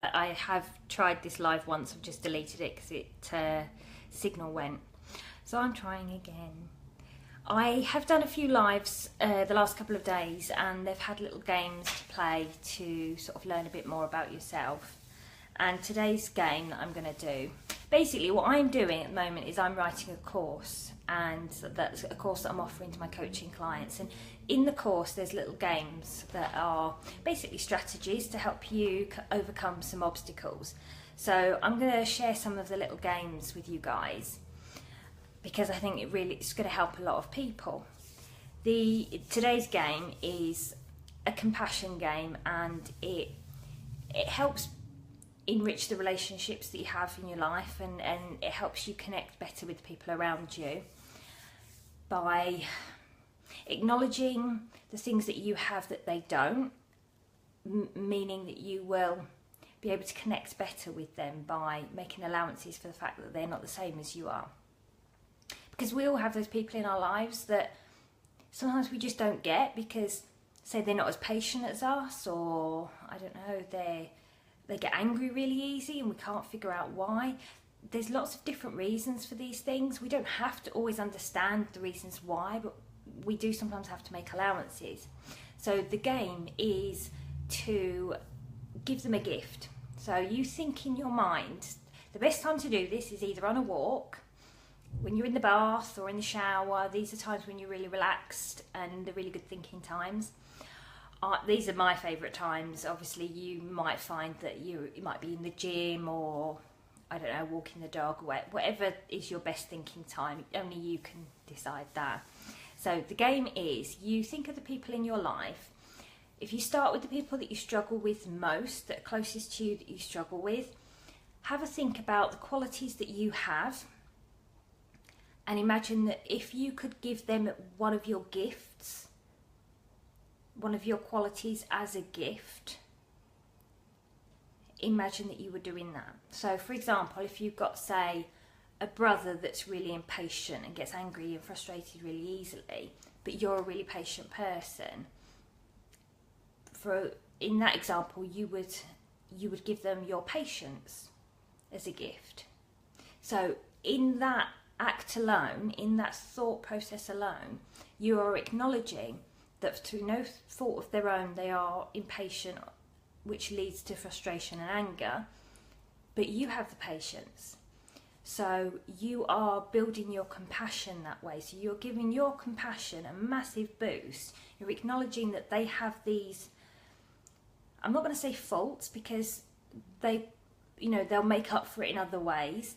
I have tried this live once. I've just deleted it because signal went. So I'm trying again. I have done a few lives the last couple of days, and they've had little games to play to sort of learn a bit more about yourself. And today's game that I'm going to do, basically what I'm doing at the moment is I'm writing a course, and that's a course that I'm offering to my coaching clients. And in the course there's little games that are basically strategies to help you overcome some obstacles. So I'm going to share some of the little games with you guys because I think it's going to help a lot of people. Today's game is a compassion game, and it helps enrich the relationships that you have in your life, and it helps you connect better with the people around you by acknowledging the things that you have that they don't, meaning that you will be able to connect better with them by making allowances for the fact that they're not the same as you are. Because we all have those people in our lives that sometimes we just don't get, because say they're not as patient as us, or I don't know, they get angry really easy and we can't figure out why. There's lots of different reasons for these things. We don't have to always understand the reasons why, but we do sometimes have to make allowances. So the game is to give them a gift. So you think in your mind, the best time to do this is either on a walk, when you're in the bath or in the shower. These are times when you're really relaxed and they're really good thinking times. These are my favourite times. Obviously you might find that you might be in the gym, or I don't know, walking the dog, whatever is your best thinking time. Only you can decide that. So the game is, you think of the people in your life. If you start with the people that you struggle with most, that are closest to you, that you struggle with, have a think about the qualities that you have, and imagine that if you could give them one of your gifts, one of your qualities as a gift, imagine that you were doing that. So for example, if you've got, say, a brother that's really impatient and gets angry and frustrated really easily, but you're a really patient person, in that example you would give them your patience as a gift. So in that act alone, in that thought process alone, you are acknowledging that through no fault of their own they are impatient, which leads to frustration and anger, but you have the patience. So you are building your compassion that way. So you're giving your compassion a massive boost. You're acknowledging that they have these, I'm not going to say faults, because they'll make up for it in other ways.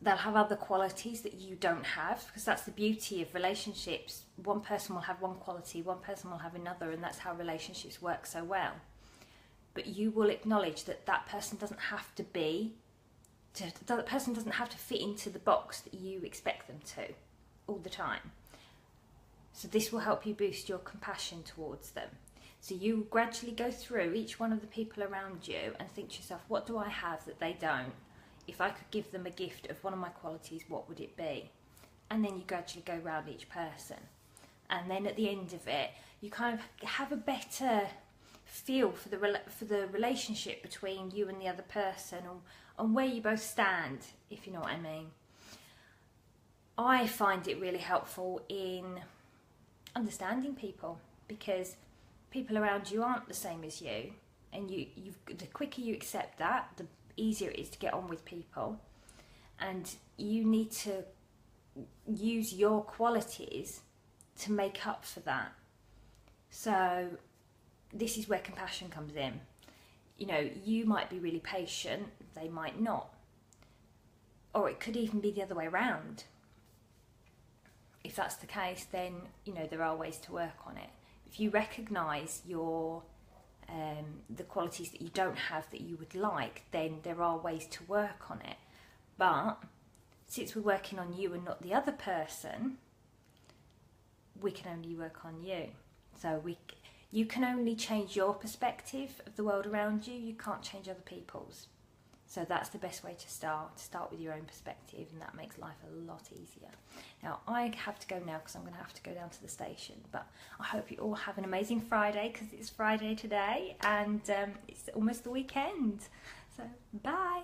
They'll have other qualities that you don't have, because that's the beauty of relationships. One person will have one quality, one person will have another, and that's how relationships work so well. But you will acknowledge that that person doesn't have to fit into the box that you expect them to all the time. So this will help you boost your compassion towards them. So you gradually go through each one of the people around you and think to yourself, what do I have that they don't? If I could give them a gift of one of my qualities, what would it be? And then you gradually go around each person. And then at the end of it, you kind of have a better feel for the relationship between you and the other person, and where you both stand, if you know what I mean. I find it really helpful in understanding people, because people around you aren't the same as you, and the quicker you accept that, the easier it is to get on with people, and you need to use your qualities to make up for that. So this is where compassion comes in. You might be really patient, they might not, or it could even be the other way around. If that's the case, then there are ways to work on it. If you recognise the qualities that you don't have that you would like, then there are ways to work on it. But since we're working on you and not the other person, we can only work on you. So you can only change your perspective of the world around you. You can't change other people's. So that's the best way to start with your own perspective, and that makes life a lot easier. Now I have to go now because I'm going to have to go down to the station, but I hope you all have an amazing Friday, because it's Friday today and it's almost the weekend. So bye.